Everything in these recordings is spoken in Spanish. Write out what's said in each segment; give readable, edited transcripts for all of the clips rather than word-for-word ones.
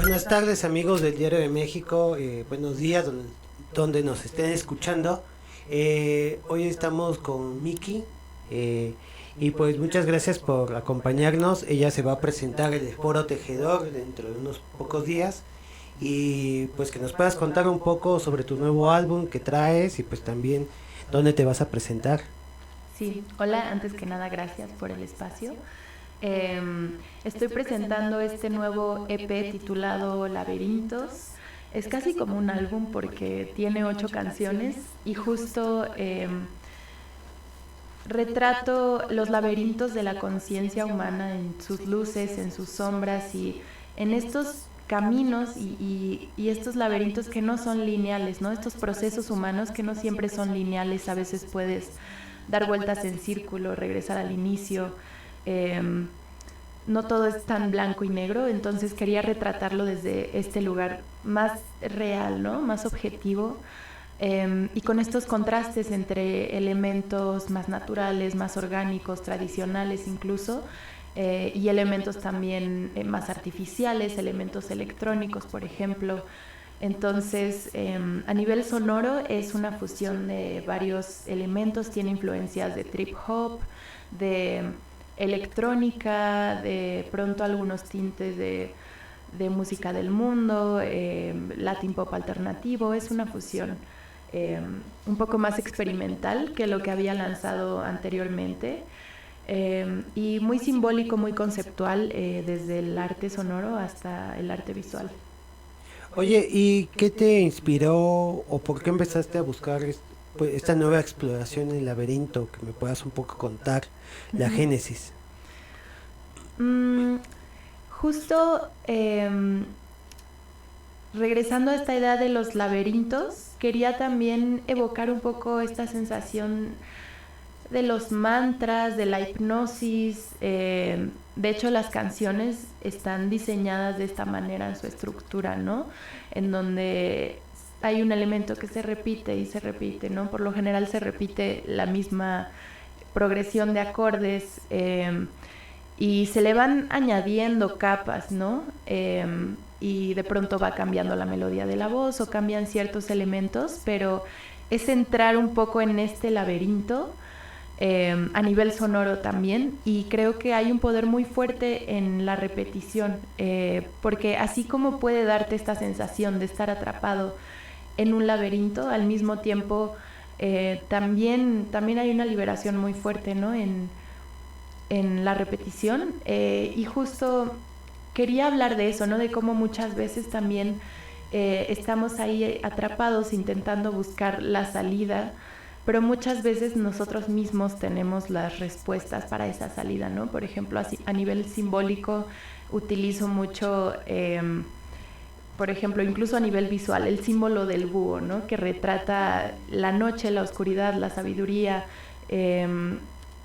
Buenas tardes amigos del Diario de México, buenos días donde nos estén escuchando. Hoy estamos con Miki y pues muchas gracias por acompañarnos. Ella se va a presentar en el Foro Tejedor dentro de unos pocos días y pues que nos puedas contar un poco sobre tu nuevo álbum que traes y pues también dónde te vas a presentar. Sí, hola, antes que nada gracias por el espacio. Eh, Estoy presentando este nuevo EP titulado Laberintos. Es casi como un álbum porque tiene 8 canciones y justo retrato los laberintos de la conciencia humana en sus luces, en sus sombras y en estos caminos y estos laberintos que no son lineales, ¿no? Estos procesos humanos que no siempre son lineales, a veces puedes dar vueltas en círculo, regresar al inicio. Eh, no todo es tan blanco y negro, entonces quería retratarlo desde este lugar más real, ¿no? Más objetivo. Y con estos contrastes entre elementos más naturales, más orgánicos, tradicionales incluso, y elementos también más artificiales, elementos electrónicos, por ejemplo. Entonces, a nivel sonoro es una fusión de varios elementos, tiene influencias de trip hop, de electrónica, de pronto algunos tintes de música del mundo, Latin pop alternativo, es una fusión un poco más experimental que lo que había lanzado anteriormente. Y muy simbólico, muy conceptual, desde el arte sonoro hasta el arte visual. Oye, ¿y qué te inspiró o por qué empezaste a buscar pues, esta nueva exploración en el laberinto? Que me puedas un poco contar la Ujú. génesis. Mm, Justo regresando a esta idea de los laberintos, quería también evocar un poco esta sensación de los mantras, de la hipnosis. De hecho, las canciones están diseñadas de esta manera en su estructura, ¿no? En donde hay un elemento que se repite y se repite, ¿no? Por lo general se repite la misma progresión de acordes y se le van añadiendo capas, ¿no? Y de pronto va cambiando la melodía de la voz o cambian ciertos elementos, pero es entrar un poco en este laberinto a nivel sonoro también, y creo que hay un poder muy fuerte en la repetición, porque así como puede darte esta sensación de estar atrapado en un laberinto, al mismo tiempo también hay una liberación muy fuerte, ¿no? En la repetición, y justo quería hablar de eso, ¿no? De cómo muchas veces también estamos ahí atrapados intentando buscar la salida, pero muchas veces nosotros mismos tenemos las respuestas para esa salida, ¿no? Por ejemplo, así, a nivel simbólico utilizo mucho, por ejemplo, incluso a nivel visual, el símbolo del búho, ¿no? Que retrata la noche, la oscuridad, la sabiduría.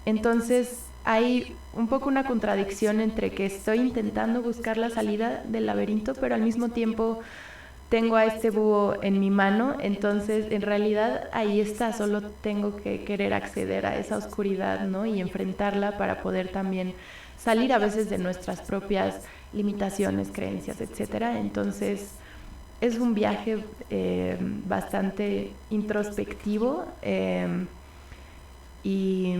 Entonces hay un poco una contradicción entre que estoy intentando buscar la salida del laberinto, pero al mismo tiempo tengo a este búho en mi mano, entonces en realidad ahí está, solo tengo que querer acceder a esa oscuridad, ¿no? Y enfrentarla para poder también salir a veces de nuestras propias limitaciones, creencias, etcétera. Entonces es un viaje bastante introspectivo, y,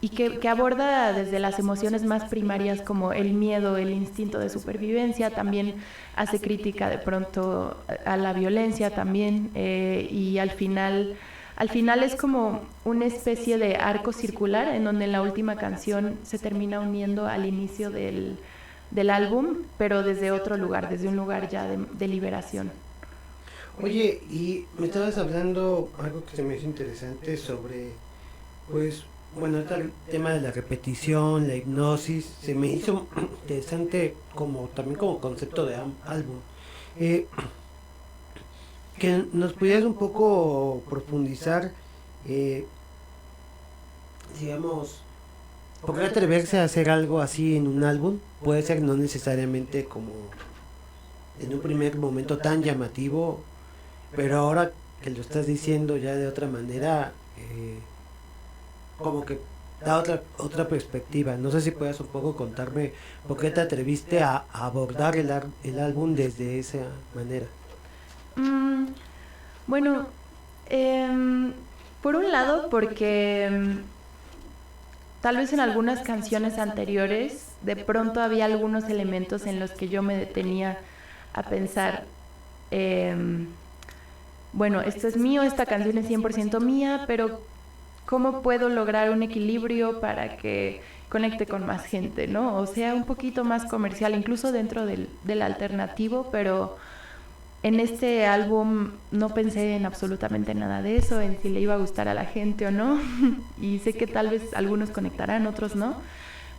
y que aborda desde las emociones más primarias como el miedo, el instinto de supervivencia, también hace crítica de pronto a la violencia también, y al final es como una especie de arco circular en donde en la última canción se termina uniendo al inicio del álbum, pero desde otro lugar, desde un lugar ya de liberación. Oye, y me estabas hablando algo que se me hizo interesante sobre, pues, bueno, este tema de la repetición, la hipnosis, se me hizo interesante como también como concepto de álbum. Eh, que nos pudieras un poco profundizar, eh, digamos, ¿por qué atreverse a hacer algo así en un álbum? Puede ser no necesariamente como en un primer momento tan llamativo, pero ahora que lo estás diciendo ya de otra manera, como que da otra perspectiva. No sé si puedes un poco contarme por qué te atreviste a abordar el álbum desde esa manera. Bueno, por un lado porque tal vez en algunas canciones anteriores de pronto había algunos elementos en los que yo me detenía a pensar, bueno, esto es mío, esta canción es 100% mía, pero ¿cómo puedo lograr un equilibrio para que conecte con más gente, ¿no? O sea, un poquito más comercial, incluso dentro del alternativo, pero en este álbum no pensé en absolutamente nada de eso, en si le iba a gustar a la gente o no, y sé que tal vez algunos conectarán, otros no,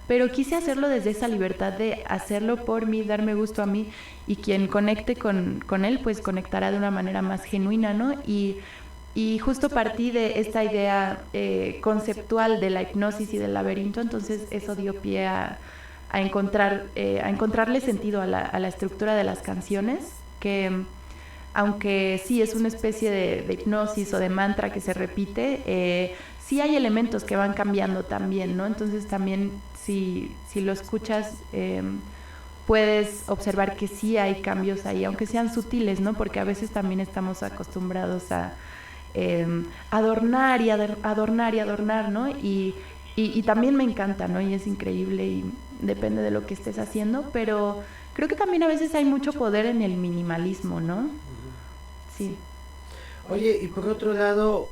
pero quise hacerlo desde esa libertad de hacerlo por mí, darme gusto a mí, y quien conecte con él, pues conectará de una manera más genuina, ¿no? Y justo partí de esta idea conceptual de la hipnosis y del laberinto, entonces eso dio pie a encontrarle sentido a la estructura de las canciones, que aunque sí es una especie de hipnosis o de mantra que se repite, sí hay elementos que van cambiando también, ¿no? Entonces también si lo escuchas, puedes observar que sí hay cambios ahí, aunque sean sutiles, ¿no? Porque a veces también estamos acostumbrados a adornar y adornar, ¿no? Y también me encanta, ¿no? Y es increíble y depende de lo que estés haciendo, pero creo que también a veces hay mucho poder en el minimalismo, ¿no? Sí. Oye, y por otro lado,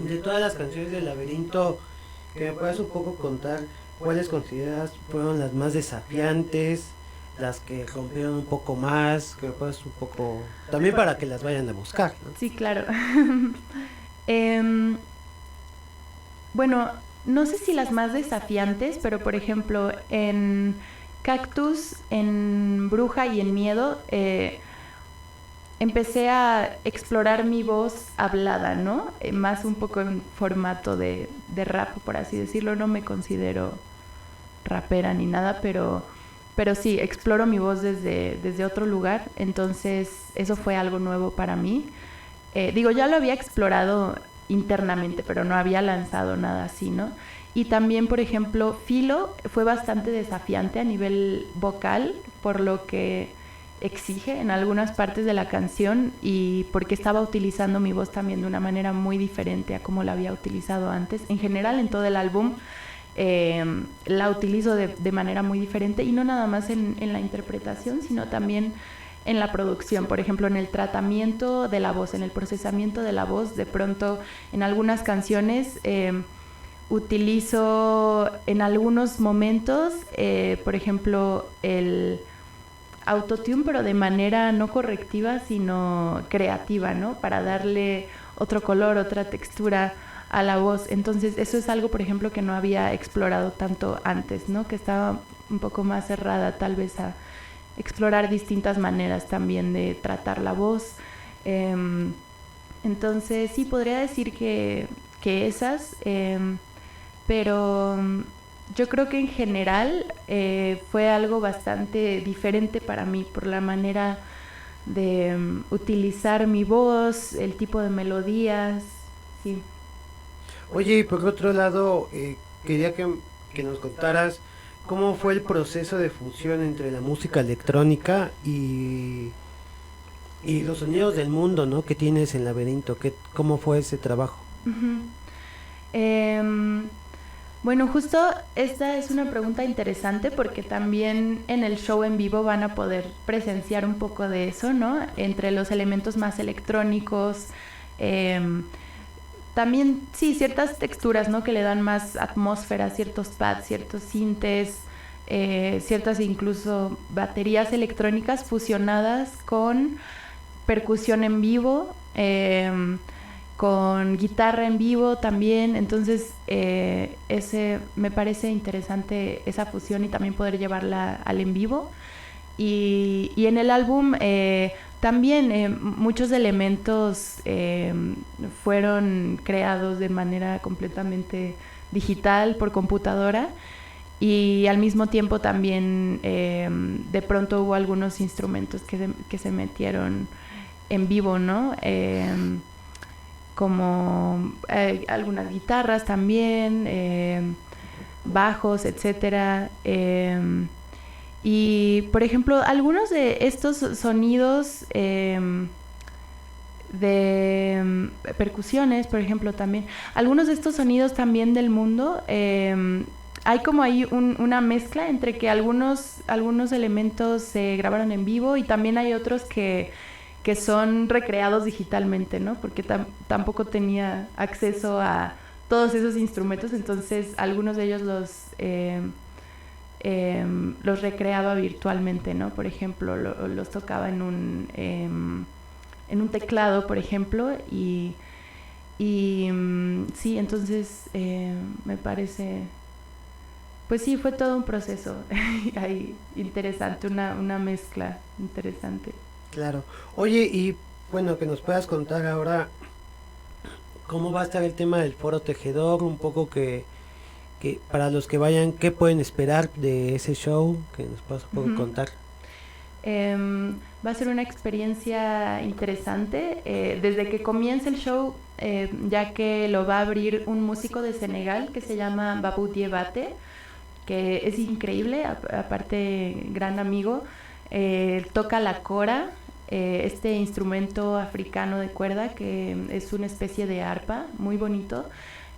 de todas las canciones del laberinto, que me puedas un poco contar cuáles consideras fueron las más desafiantes, las que rompieron un poco más, que me puedas un poco, también para que las vayan a buscar, ¿no? Sí, claro. Bueno, no sé si las más desafiantes, pero por ejemplo, en Cactus, en Bruja y en Miedo, empecé a explorar mi voz hablada, ¿no? Más un poco en formato de rap, por así decirlo. No me considero rapera ni nada, pero sí, exploro mi voz desde otro lugar. Entonces, eso fue algo nuevo para mí. Digo, ya lo había explorado internamente, pero no había lanzado nada así, ¿no? Y también, por ejemplo, Filo fue bastante desafiante a nivel vocal, por lo que exige en algunas partes de la canción y porque estaba utilizando mi voz también de una manera muy diferente a como la había utilizado antes. En general, en todo el álbum la utilizo de manera muy diferente y no nada más en la interpretación, sino también en la producción, por ejemplo, en el tratamiento de la voz, en el procesamiento de la voz. De pronto, en algunas canciones utilizo en algunos momentos, por ejemplo, el autotune, pero de manera no correctiva, sino creativa, ¿no? Para darle otro color, otra textura a la voz. Entonces, eso es algo, por ejemplo, que no había explorado tanto antes, ¿no? Que estaba un poco más cerrada, tal vez, a explorar distintas maneras también de tratar la voz. Entonces, sí, podría decir que esas, pero yo creo que en general fue algo bastante diferente para mí por la manera de utilizar mi voz, el tipo de melodías, sí. Oye, y por otro lado, quería que nos contaras cómo fue el proceso de fusión entre la música electrónica y los sonidos del mundo, ¿no? Que tienes en Laberinto, ¿cómo fue ese trabajo? Uh-huh. Bueno, justo esta es una pregunta interesante porque también en el show en vivo van a poder presenciar un poco de eso, ¿no? Entre los elementos más electrónicos, también, sí, ciertas texturas, ¿no? Que le dan más atmósfera, ciertos pads, ciertos sintes, ciertas incluso baterías electrónicas fusionadas con percusión en vivo, con guitarra en vivo también. Entonces, ese me parece interesante, esa fusión, y también poder llevarla al en vivo. Y en el álbum también muchos elementos fueron creados de manera completamente digital por computadora, y al mismo tiempo también de pronto hubo algunos instrumentos que se metieron en vivo, ¿no? como algunas guitarras también, bajos, etcétera. Y por ejemplo, algunos de estos sonidos de percusiones, por ejemplo, también, algunos de estos sonidos también del mundo, hay como ahí una mezcla entre que algunos elementos se grabaron en vivo y también hay otros que son recreados digitalmente, ¿no? Porque tampoco tenía acceso a todos esos instrumentos, entonces algunos de ellos los recreaba virtualmente, ¿no? Por ejemplo, los tocaba en un teclado, por ejemplo, y sí, entonces me parece, pues sí, fue todo un proceso ahí interesante, una mezcla interesante. Claro. Oye, y bueno, que nos puedas contar ahora cómo va a estar el tema del Foro Tejedor, un poco que para los que vayan, ¿qué pueden esperar de ese show? Que nos puedas un poco contar. Va a ser una experiencia interesante desde que comience el show, ya que lo va a abrir un músico de Senegal que se llama Babou Diébaté, que es increíble, aparte gran amigo. Toca la kora, este instrumento africano de cuerda que es una especie de arpa, muy bonito,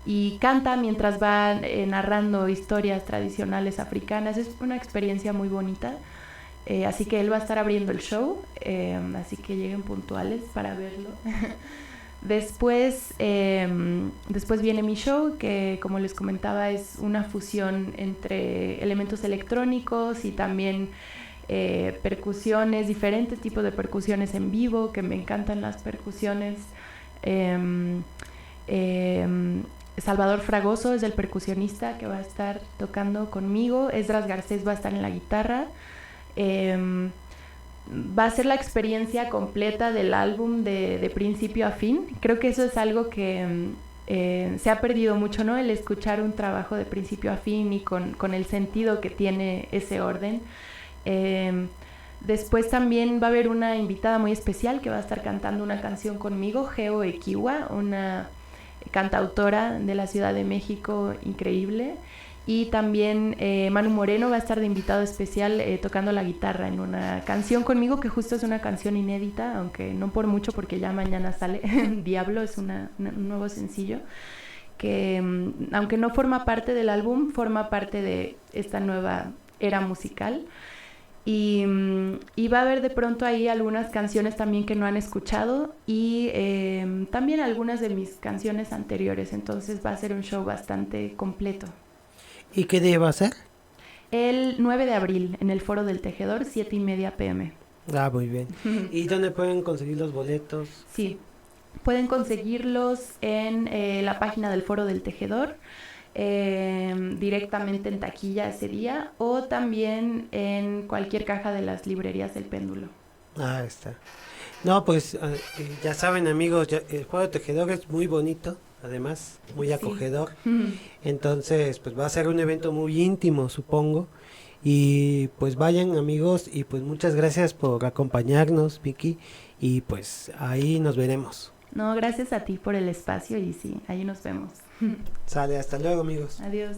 y canta mientras va narrando historias tradicionales africanas. Es una experiencia muy bonita. Así que él va a estar abriendo el show, así que lleguen puntuales para verlo. Después viene mi show, que como les comentaba es una fusión entre elementos electrónicos y también percusiones, diferentes tipos de percusiones en vivo, que me encantan las percusiones. Salvador Fragoso es el percusionista que va a estar tocando conmigo. Esdras Garcés va a estar en la guitarra. Va a ser la experiencia completa del álbum de principio a fin. Creo que eso es algo que se ha perdido mucho, ¿no? El escuchar un trabajo de principio a fin y con el sentido que tiene ese orden. Después también va a haber una invitada muy especial que va a estar cantando una canción conmigo, Geo Equiwa, una cantautora de la Ciudad de México increíble. Y también Manu Moreno va a estar de invitado especial tocando la guitarra en una canción conmigo, que justo es una canción inédita, aunque no por mucho porque ya mañana sale. Diablo es un nuevo sencillo que, aunque no forma parte del álbum, forma parte de esta nueva era musical. Y va a haber de pronto ahí algunas canciones también que no han escuchado y también algunas de mis canciones anteriores. Entonces va a ser un show bastante completo. ¿Y qué día va a ser? El 9 de abril en el Foro del Tejedor, 7:30 p.m. Ah, muy bien. ¿Y dónde pueden conseguir los boletos? Sí, pueden conseguirlos en la página del Foro del Tejedor, directamente en taquilla ese día, o también en cualquier caja de las librerías del Péndulo. Ah, está. No, pues ya saben, amigos, el Foro del Tejedor es muy bonito, además muy acogedor. Sí. Entonces pues va a ser un evento muy íntimo, supongo, y pues vayan, amigos, y pues muchas gracias por acompañarnos, Vicky, y pues ahí nos veremos. No, gracias a ti por el espacio y sí, ahí nos vemos. Sale, hasta luego, amigos. Adiós.